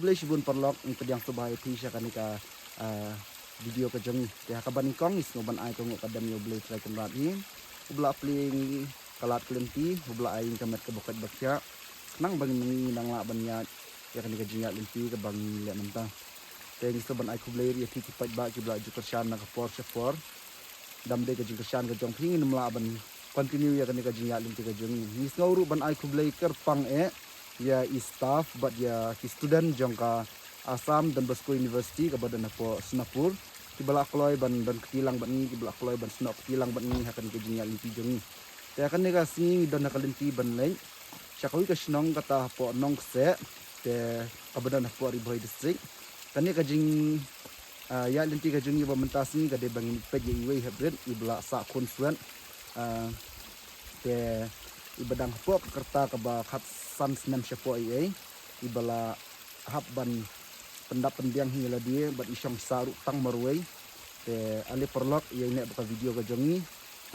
Boleh sibun perlok in pediang subhay pisha kanika video ka jongi te hakaban kong is ngoban ai ko kadam yo boleh try kan rat ni ubla pling kalat kelenti ubla ai kamet ke bokat bakya nang bangin mengi nang la banya ya kanika jinga lempi ke bangi le mentah te ngis ban ai ko boleh ya ti pat ba ki bla ju kershan na ka por for dam de ka jing kershan ka jong ping in mla ban continue ya kanika jinga lempi ka jongi ngis ngauru ban ai ko boleh ker pang ya staff but ya ki student jongka Assam dan Bosco University ke badan po Singapura ki balak kloy ban ketilang ban ni ki balak kloy ban snop ketilang ban ni hakan ke jinya limpi jongi te akan nega sing dan nakalimpi ban lain syakawi ka snong kata po nong se te kabadan po Riboy district kan ni ka jing ya limpi ka jongi ba mentasi ka de bangin pej iwe hybrid ibla sa konsuan te ibadang po kerta ka ba khat san snam syapo ai ibala hab ban pendap pendiang hingga dia bat isyong saru tang marway te ale perlok ia nek baka video ka jongi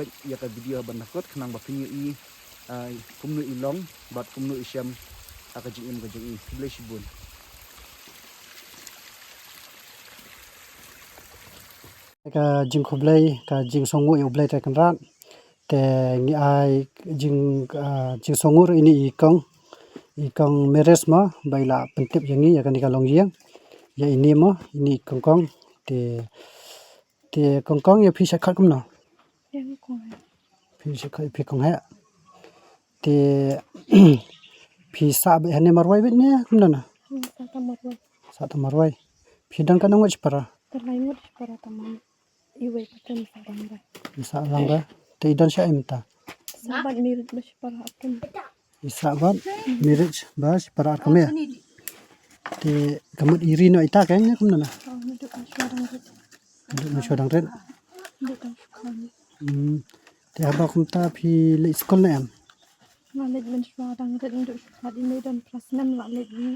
pek ia ka video ban nakot kenang ba pinyu i kumnu ilong bat kumnu isyam aka jingim ka jongi boleh sibun ka jing khoblai ka jing songu yo blai ta kan rat te ngi ai jing songu ini ikong meres ma baila pentip yangi ya kan ka long yang ya ini mo ini kongkong te kongkong ya phi sakhat kum no phi kong ha te phi sa be hane marwai be ne kum na sa ta marwai phi dan kan ngoj para terlalu para teman iwe paten sabangga sa langga te idan sya imta sabat mirip bas para akan isabat mirij bas para kame te kamut iri no ita kayaknya kum na duduk asyarang duduk masyadang red duduk sekali te haba kum ta phi le school na em ngalit mensyarang red duduk sekali ini dan prasnam lalit ni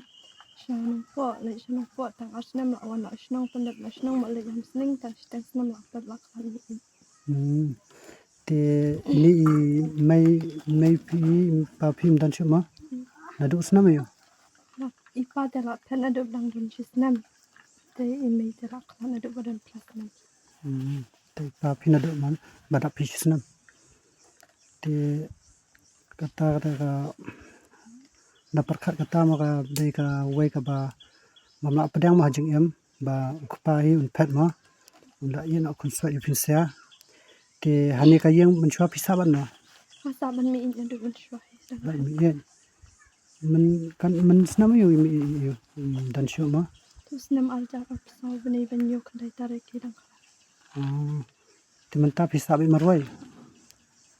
syanang po le syanang po tang asnam lawan asnang pendat asnang malai ham sning tas tasnam lakat lakali te ini mai phi dan cuma nadu snam yo ipa telak pen aduk dang dun sisnam te imei telak kan aduk badan prasnam te phi nadu man badak phi snam te kata ka dapat kata maka dari ka wai ka ba mamla pedang ma jing em ba kupai un pet ma unda yen akun sa ipin sia te hani ka yang menchua pisa ban no masa ban mi in aduk mensyuai ba mi yen men snam yo dan syu ma terus nam alja apsau bani banyo kendai tarik kidang te menta pisa be marwai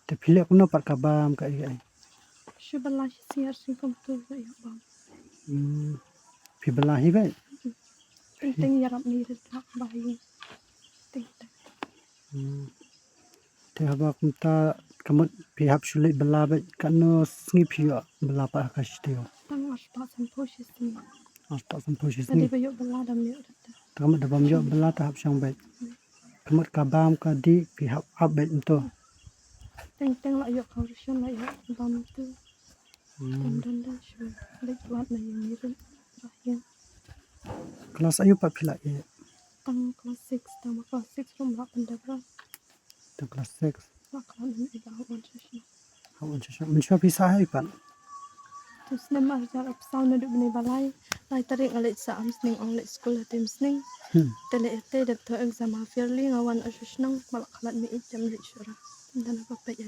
te phile kuno par ka bam ka ai syubalah siar singkom tu ya bang phi belahi be ting yarap ni tak bayi ting te haba kumta kamut pihap sulit bela be kanu sngi phio bela pa ka stio tang aspa sampo sisi asta sam posis tadi ni bayo bela dam ni kamut dabam yo bela ta hap sang be kamut ka bam ka di pihap up be to ting la yo kaurisyon la yo bam tu dan syu lek wat na yo mirip rahyan kelas ayu pa phila e tang kelas 6 tang kelas 6 rum la pendabra to kelas 6 la kan ni ida wan sesi hawan sha men sha pisa hai pan terus nam alja apsau na duk ni balai lai tarik alit sa am sning ong le school tim sning tele ete dat to exam fairly ngawan asusnang malak khalat mi jam li syura dan apa pa ya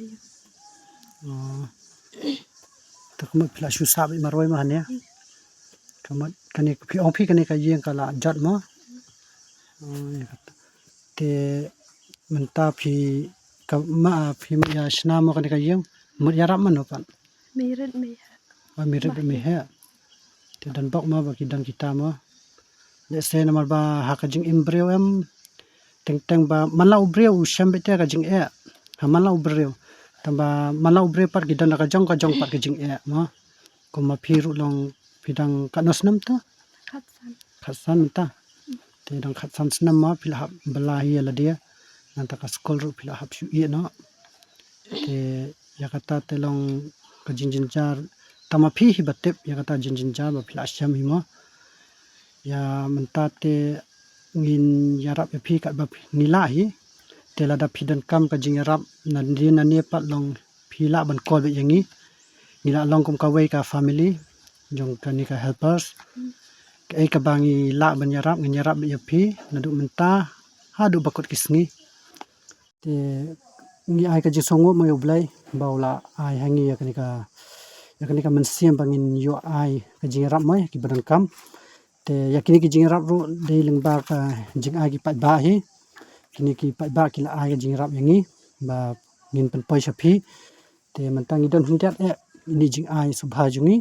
to kamut phila shu sa be marwai ma ne kamut kani phi ong phi kani ka yeng kala jat ma te menta phi ka ma phi ya shna ma kani ka yeng mut yarap man no pan mirip me ba mirip me he te dan bok ma ba ki dan kita ma le se na mar ba ha ka jing embryo em teng ba mala ubreo sham be te ka jing e ha mala ubreo tamba mala ubre par ki dan ka jong par ka jing e ma ko ma phi ru long pidang ka nos nam ta khatsan ta te dang khatsan snam ma phila hab belahi ala dia nanta ka school ru phila hab shu ye no te yakata te long ka jinjin jar tama phi hi batep yakata jinjin jar ba phila sham hi ma ya mentate ngin yarap pi kat ba nilahi te lada pidan kam ka jing yarap nan din na ne pat long phila ban kol be yangi nila long kum ka wei ka family jong ka ni ka helpers ka bangi la ban yarap ngin yarap be pi nadu menta hadu bakut kisngi te ngi ai ka ji songo mo yoblai baula ai hangi ya ka mensiam bangin yo ai ka jing yarap mai ki badan kam te yakini ki jing rap ru de lengba ka jing ai ki pat ba hi kini ki pat ba ki la ai jing rap yangi ba ngin pen poi shapi te mentang idon huntiat ini jing ai subha jungi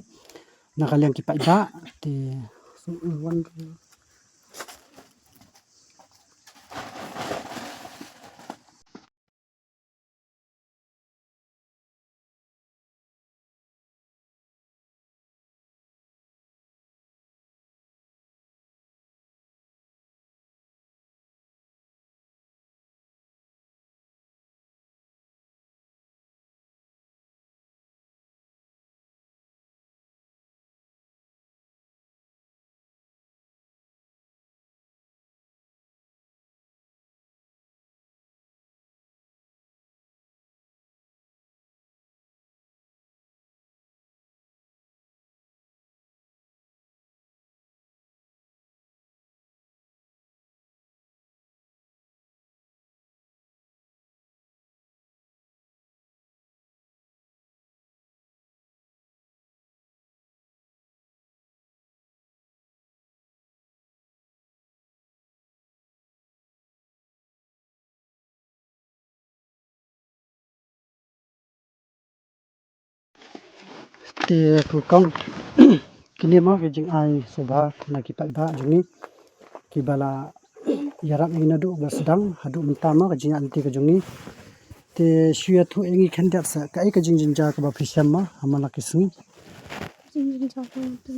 na kalian ki pat ba te wan te ku kong kini mo ke jing ai subha na ki pat ba jungi ki bala yarap ing nadu ba sedang hadu mentama ka jing anti ka jungi te shuya thu engi khandat sa kai ka jing jing ja ka ba phisham ma hamala kisngi Jing jaka tu.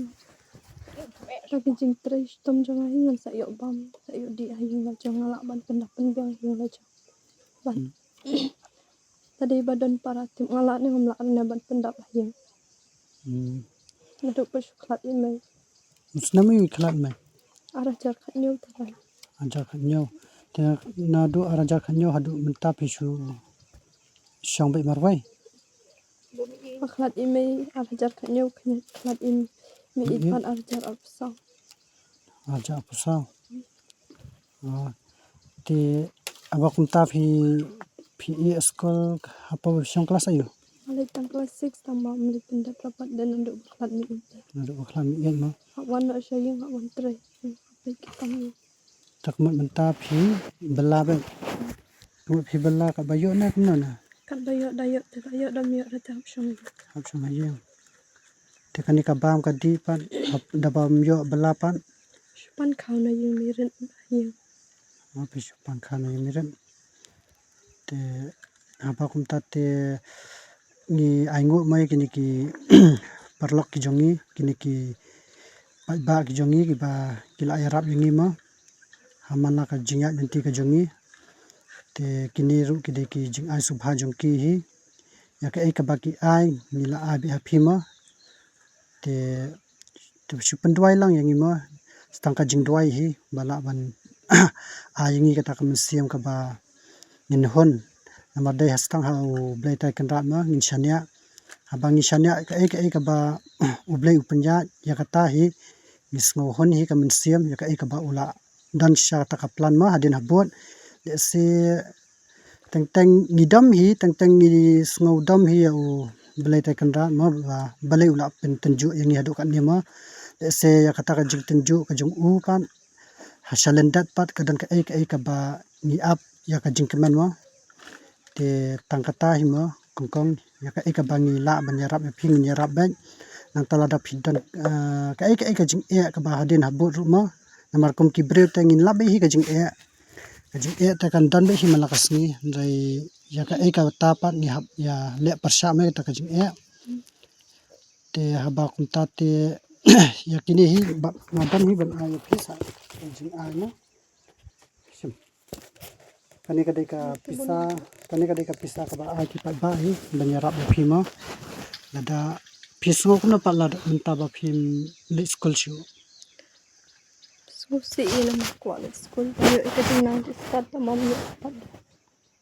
Lagi jing tres tom jangan hingan sayo bam sayo di hingan jangan lak ban pendapan biang hingan aja. Ban. Tadi badan para tim ngalak ni ngamlak ni ban pendap yang. Naduk persuklat ini musnami khlat mai arah jarak ni utan. aja khanyo te nadu araja khanyo hadu menta pishu shong be marwai Aklat ini arah jarak ni uknya aklat ini mi ipan arah jarak besar. aja pusau te abakum ta PE school apa shong kelas ayo Mulai tang kelas 6 tambah mulai pendap rapat dan naduk aklat ni utan. nadu bakhlan yen ma Hak wan nak sayang hak wan tre. Baik kita ni. takmat menta bela be bela ka bayo na kumna na Kan dayok dayok dah miyak dah tahap syong. hab shong ayeng te kani ka bam ka di pan da bam yo bela pan Pan kau na yung mirin yang. pishu pan khana yemiren te abakum ta te ni aingu mai kini ki parlok ki jongi kini ki ba ki jongi ki ba kila yarap yungi ma hamana ka jingya nanti ka jongi te kini ru ki de ki jing ai subha jong ki hi ya ka ka ba ki ai nila abi hapi ma te su pendwai lang yangi ma stang ka jing dwai hi bala ban a yangi ka ta ka siam ka ba ngin hon namar dai hastang ha blai tai kan rat ma ngin shania abang shania ka ba ublai upanya ya kata hi ngisngo hon hi ka siam ya ka ba ula dan sha ta ka plan ma hadin habot le se teng ngidam hi teng ni sngo dam hi u blai tai kan rat ma ba balai ula pen tenju yangi hadu kan ni ma le se ya kata ka jing tenju ka jung u kan hasalendat pat kadan ka ba ni up ya ka jing kemen ma te tangkata hima kongkong ya ka bangi la banyarap ya ping nyarap ben nang talada pidan ka jing ka ba hadin habut rumah namar kum ki breu tengin labe hi ka jing ta kan dan be hi malakas ni dai ya ka tapat ni hab ya le persha me ta ka jing te haba kum ta te ya kini hi madan hi ban ayo pisa jing na kani kadai ka pisa ka ba ai ki pa ba hi banyarap ya phima lada piso kuna pa lada menta ba phim le school shu Susi ina makuha at school. Tayo ikajing nang discard na mamyo.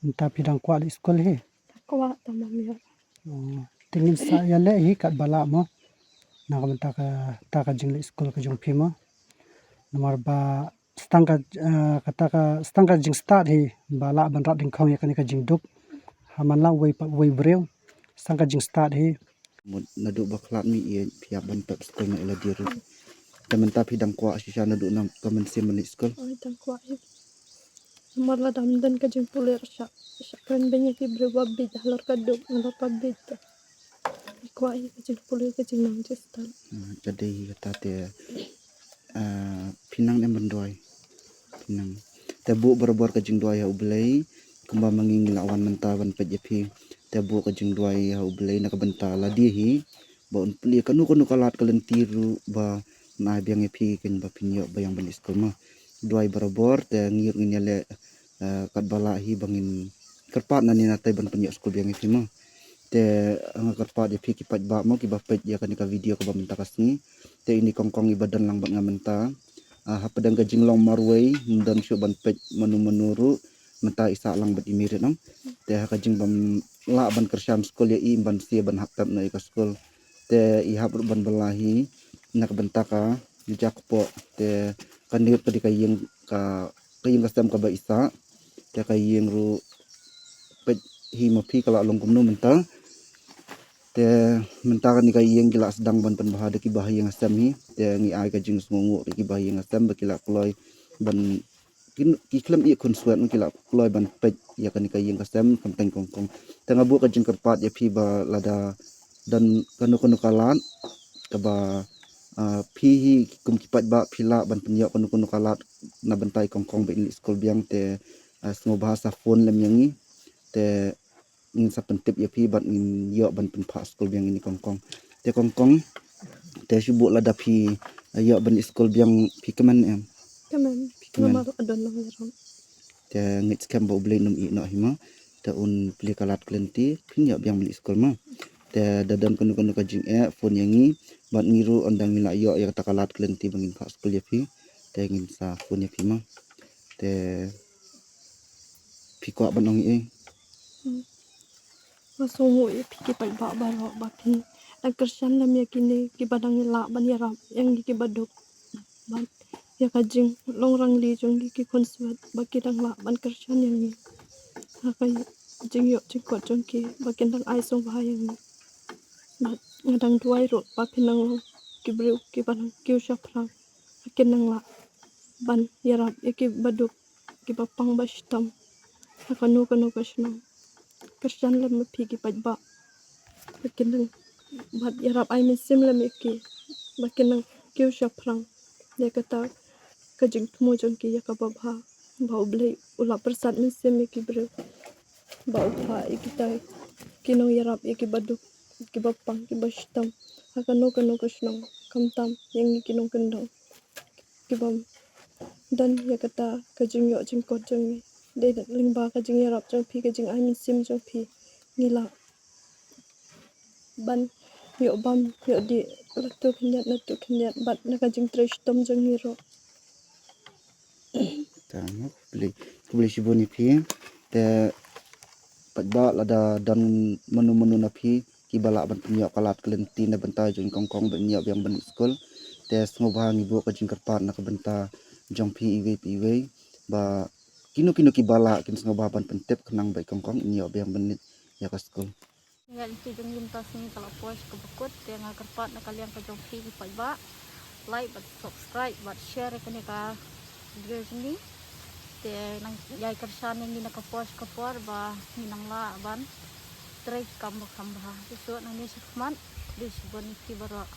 Entah pidang kuat di sekolah he. Takuha ta mamyo. Oh, tingin sa yale hi kat bala mo. Nakamenta ka jing di sekolah ka jong pimo. Nomor ba kata ka stangka jing start hi bala ban rat ding khong ya ka jing duk. Haman la way breu. Stangka jing start hi. Nadu baklat mi ia pihak bantat sekolah ela diru. Temen tapi dang kuat sisa nadu nam kamen sim ni sekolah. Ay takuha hi. Nomor la damdan kajing pulir siya. Siya kan banyak ki berbabit. Halor kaduk. Halor pabit. Kuha hi kajing pulir kajing nang discard. Jadi kata te pinang nem bendoi. Pinang. Tebu berabor kajing dua ya ublei. Kembang manging lawan mentaban pejepi. Tebu kajing dua ya ublei nak benta ladi hi. Baun peli kanu kalat kalen tiru ba na biang epi kan ba pinyo ba yang benis koma. Dua berabor te ngir ngile kat bala hi bangin kerpat nani natai ban pinyo skul biang epi ma. Te ang kerpat epi kipat ba mo ki ba pej ya kan ka video ka ba menta kasni. Te ini kongkong ibadan lang ba ngamenta. Hapadang kajing long marway dan syo ban pej menuru menta isa lang bat imirit nang. Te kajing bam la ban kersyam skul ya i ban sia ban haktab na ka skul. Te ihap ban belahi nak bentaka jak po te kanir ka dikayeng ka kastam ka ba isa te kayeng ru pet hi mapi kala long kumno mental te mentaka ni kayeng gila sedang ban bahada ki bahayeng astam hi te ngi ai ka jing sungu ki bahayeng astam bakila kloy ban ki klam i kun suat kila kloy ban pet ya kan kayeng kastam kamteng kongkong te ngabu ka jing kerpat ya pi ba lada dan kanu kalan kaba pihi kum kipat ba pila ban penyo kanu kalat na bantai kongkong be in skol biang te semua bahasa phone lem yangi te in sa pentip ya pi ban in yo ban pen pa skol biang ini kongkong te subu lada pi yo ban skol biang pi keman em Kaman. Nomor adon lang yaron. te ngit skam ba ublei num i no hima te un pli kalat klenti pin yo biang beli skol ma te dadan kanu kajing phone yangi bat ngiru andang ngila yo ya takalat klenti bangin pa skul ya pi te ngin sa phone ya pi ma te pi ko banong i Masungo ipiki pagbabaro bakin nagkersyan lam yakini kibadang ila ban yarap yang gikibadok ban ya kajing longrang li jong gikikonsuat bakidang la ban kersyan yang ni hakai jing yo jingkot jong ki bakin dang ai song bahayang ni ngadang duai ro bakin nang kibriu kibadang kiu syafrang bakin nang la ban yarap yakibadok kibapang bastam hakanu kasnang kersyan lam pigi pajba bakin nang bat yarap ai misim lam iki bakin nang kiu syafrang dia kata kajing tumo jong ki yakababha bau blai ula persat misim iki bre bau pha ikita kinong yarap iki baduk iki bapang ki bastam hakano kasnang kamtam yang kinong kendang kibam dan ya kata kajing yo jingkot jong de lingba kajing yarap jong pi kajing ai misim jong pi nila ban yo bam yo di latu kenyat bat na kajing trish tom jong hiro tama beli sibuni pi te patba lada dan menu na pi ki bala ban pinyo kalat klenti na benta jong kongkong ben yo yang ben skul te semua bahang ibu kajing kerpat na kabenta jong pi iwe ba kinu ki bala kin semua ban pentep kenang baik kongkong yo yang ben ya ka skul Nga iti jong lintas ni kalapos kabukot kaya nga karpat na kaliang kajong pigi pa like but subscribe but share kani ka video ni te nang yay karsan yang nakapos kapor ba hinang laaban try kambak kambah susuot na ni sakman di subon ni kibara